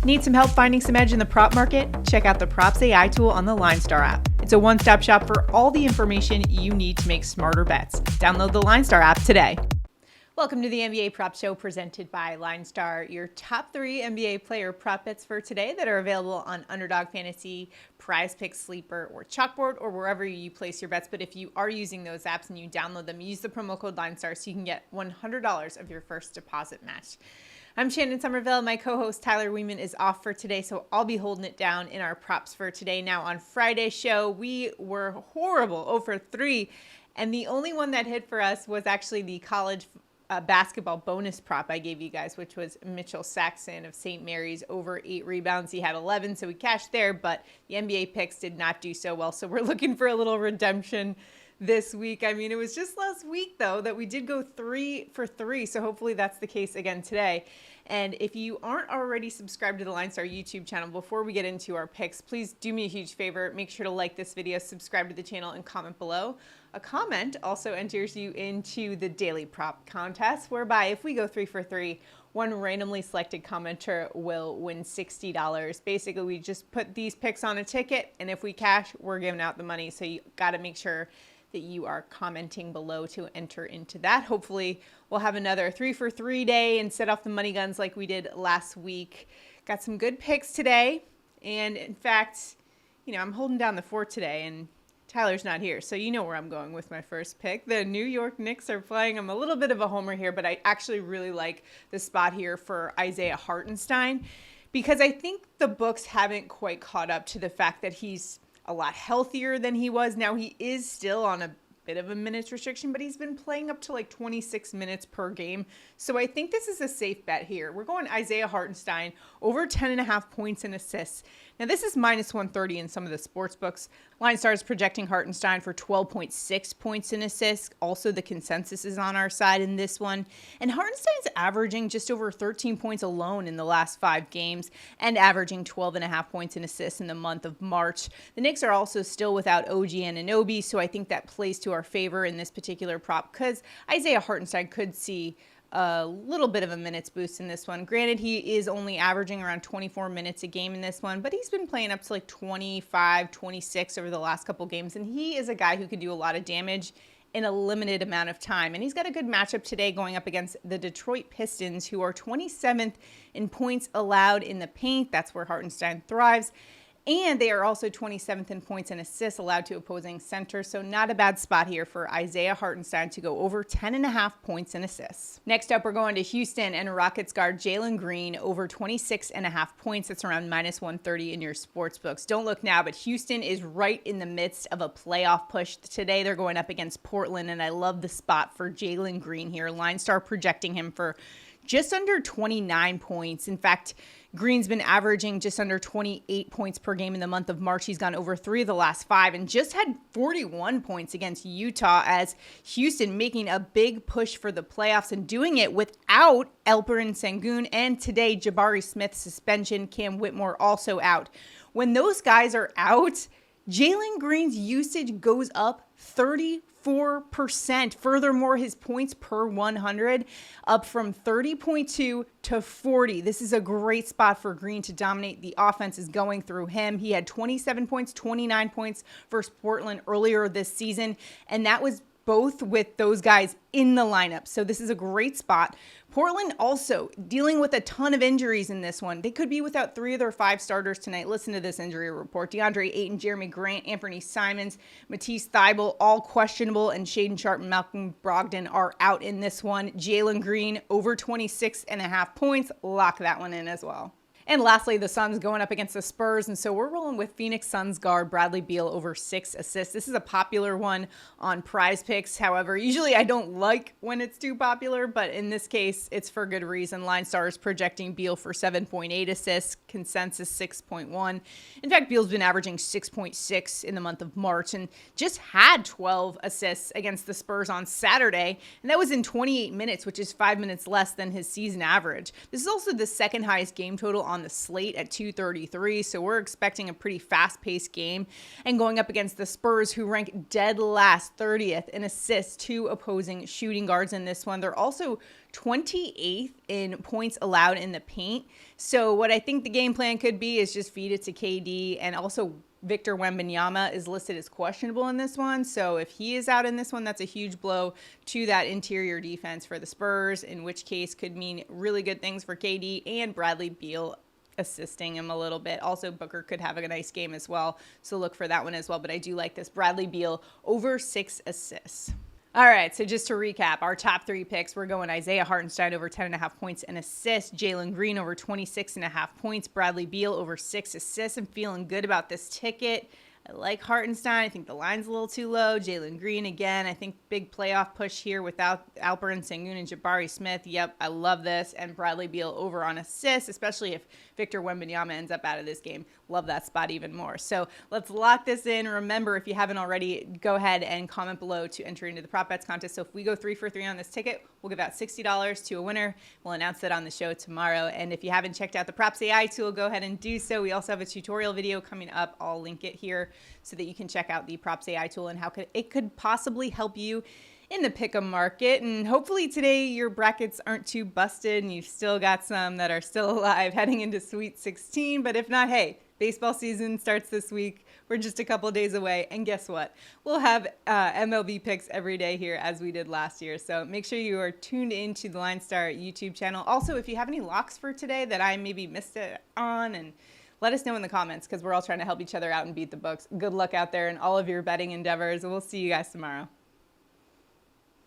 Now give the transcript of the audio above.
Need some help finding some edge in the prop market? Check out the Props AI tool on the LineStar app. It's a one-stop shop for all the information you need to make smarter bets. Download the LineStar app today. Welcome to the NBA Prop Show presented by LineStar, your top 3 NBA player prop bets for today that are available on Underdog Fantasy, PrizePicks, Sleeper, or CHALKBOARD, or wherever you place your bets. But if you are using those apps and you download them, use the promo code LineStar so you can get $100 of your first deposit match. I'm Shannon Sommerville. My co-host Tyler Wiemann is off for today, so I'll be holding it down in our props for today. Now, on Friday's show, we were horrible, 0 for 3, and the only one that hit for us was actually the college basketball bonus prop I gave you guys, which was Mitchell Saxon of St. Mary's over 8 rebounds. He had 11, so we cashed there, but the NBA picks did not do so well, so we're looking for a little redemption this week. I mean, it was just last week, though, that we did go 3 for 3, so hopefully that's the case again today. And if you aren't already subscribed to the LineStar YouTube channel, before we get into our picks, please do me a huge favor. Make sure to like this video, subscribe to the channel, and comment below. A comment also enters you into the daily prop contest, whereby if we go 3 for 3, one randomly selected commenter will win $60. Basically, we just put these picks on a ticket, and if we cash, we're giving out the money. So you got to make sure that you are commenting below to enter into that. Hopefully we'll have another 3 for 3 day and set off the money guns like we did last week. Got some good picks today. And in fact, I'm holding down the fort today and Tyler's not here. So you know where I'm going with my first pick. The New York Knicks are playing. I'm a little bit of a homer here, but I actually really like the spot here for Isaiah Hartenstein because I think the books haven't quite caught up to the fact that he's a lot healthier than he was. Now he is still on a bit of a minutes restriction, but he's been playing up to like 26 minutes per game. So I think this is a safe bet here. We're going Isaiah Hartenstein over 10.5 points and assists. Now this is minus 130 in some of the sports books. LineStar is projecting Hartenstein for 12.6 points and assists. Also the consensus is on our side in this one. And Hartenstein's averaging just over 13 points alone in the last 5 games and averaging 12.5 points and assists in the month of March. The Knicks are also still without OG Anunoby, so I think that plays to our favor in this particular prop because Isaiah Hartenstein could see a little bit of a minutes boost in this one. Granted, he is only averaging around 24 minutes a game in this one, but he's been playing up to like 25, 26 over the last couple games, and he is a guy who could do a lot of damage in a limited amount of time. And he's got a good matchup today going up against the Detroit Pistons, who are 27th in points allowed in the paint. That's where Hartenstein thrives. And they are also 27th in points and assists allowed to opposing centers. So not a bad spot here for Isaiah Hartenstein to go over 10.5 points and assists. Next up, we're going to Houston and Rockets guard Jalen Green over 26.5 points. That's around minus 130 in your sports books. Don't look now, but Houston is right in the midst of a playoff push. Today they're going up against Portland, and I love the spot for Jalen Green here. LineStar projecting him for just under 29 points. In fact, Green's been averaging just under 28 points per game in the month of March. He's gone over 3 of the last 5 and just had 41 points against Utah, as Houston making a big push for the playoffs and doing it without Alperen Sengun, and today Jabari Smith's suspension, Cam Whitmore also out. When those guys are out, Jalen Green's usage goes up 34%. Furthermore, his points per 100 up from 30.2 to 40. This is a great spot for Green to dominate. The offense is going through him. He had 27 points, 29 points versus Portland earlier this season, and that was both with those guys in the lineup. So this is a great spot. Portland also dealing with a ton of injuries in this one. They could be without 3 of their 5 starters tonight. Listen to this injury report. DeAndre Ayton, Jeremy Grant, Anthony Simons, Matisse Thybulle, all questionable, and Shaedon Sharpe and Malcolm Brogdon are out in this one. Jalen Green over 26.5 points. Lock that one in as well. And lastly, the Suns going up against the Spurs, and so we're rolling with Phoenix Suns guard Bradley Beal over 6 assists. This is a popular one on PrizePicks. However, usually I don't like when it's too popular, but in this case, it's for good reason. LineStar is projecting Beal for 7.8 assists, consensus 6.1. In fact, Beal's been averaging 6.6 in the month of March and just had 12 assists against the Spurs on Saturday, and that was in 28 minutes, which is 5 minutes less than his season average. This is also the second highest game total on on the slate at 2:33. So we're expecting a pretty fast-paced game, and going up against the Spurs, who rank dead last, 30th in assists to opposing shooting guards in this one. They're also 28th in points allowed in the paint. So what I think the game plan could be is just feed it to KD, and also Victor Wembanyama is listed as questionable in this one. So if he is out in this one, that's a huge blow to that interior defense for the Spurs, in which case could mean really good things for KD and Bradley Beal assisting him a little bit. Also, Booker could have a nice game as well, so look for that one as well. But I do like this Bradley Beal over 6 assists. All right, so just to recap, our top 3 picks, we're going Isaiah Hartenstein over 10.5 points and assists, Jalen Green over 26.5 points, Bradley Beal over 6 assists. I'm feeling good about this ticket. I like Hartenstein. I think the line's a little too low. Jalen Green, again, I think big playoff push here without Alperen Sengun and Jabari Smith. Yep, I love this. And Bradley Beal over on assists, especially if Victor Wembanyama ends up out of this game. Love that spot even more. So let's lock this in. Remember, if you haven't already, go ahead and comment below to enter into the prop bets contest. So if we go 3 for 3 on this ticket, we'll give out $60 to a winner. We'll announce that on the show tomorrow. And if you haven't checked out the Props AI tool, go ahead and do so. We also have a tutorial video coming up. I'll link it here so that you can check out the Props AI tool and how it could possibly help you in the pick'em market. And hopefully today your brackets aren't too busted and you've still got some that are still alive heading into Sweet 16. But if not, hey, baseball season starts this week. We're just a couple days away. And guess what? We'll have MLB picks every day here as we did last year. So make sure you are tuned into the LineStar YouTube channel. Also, if you have any locks for today that I maybe missed it on, and let us know in the comments, because we're all trying to help each other out and beat the books. Good luck out there in all of your betting endeavors. We'll see you guys tomorrow.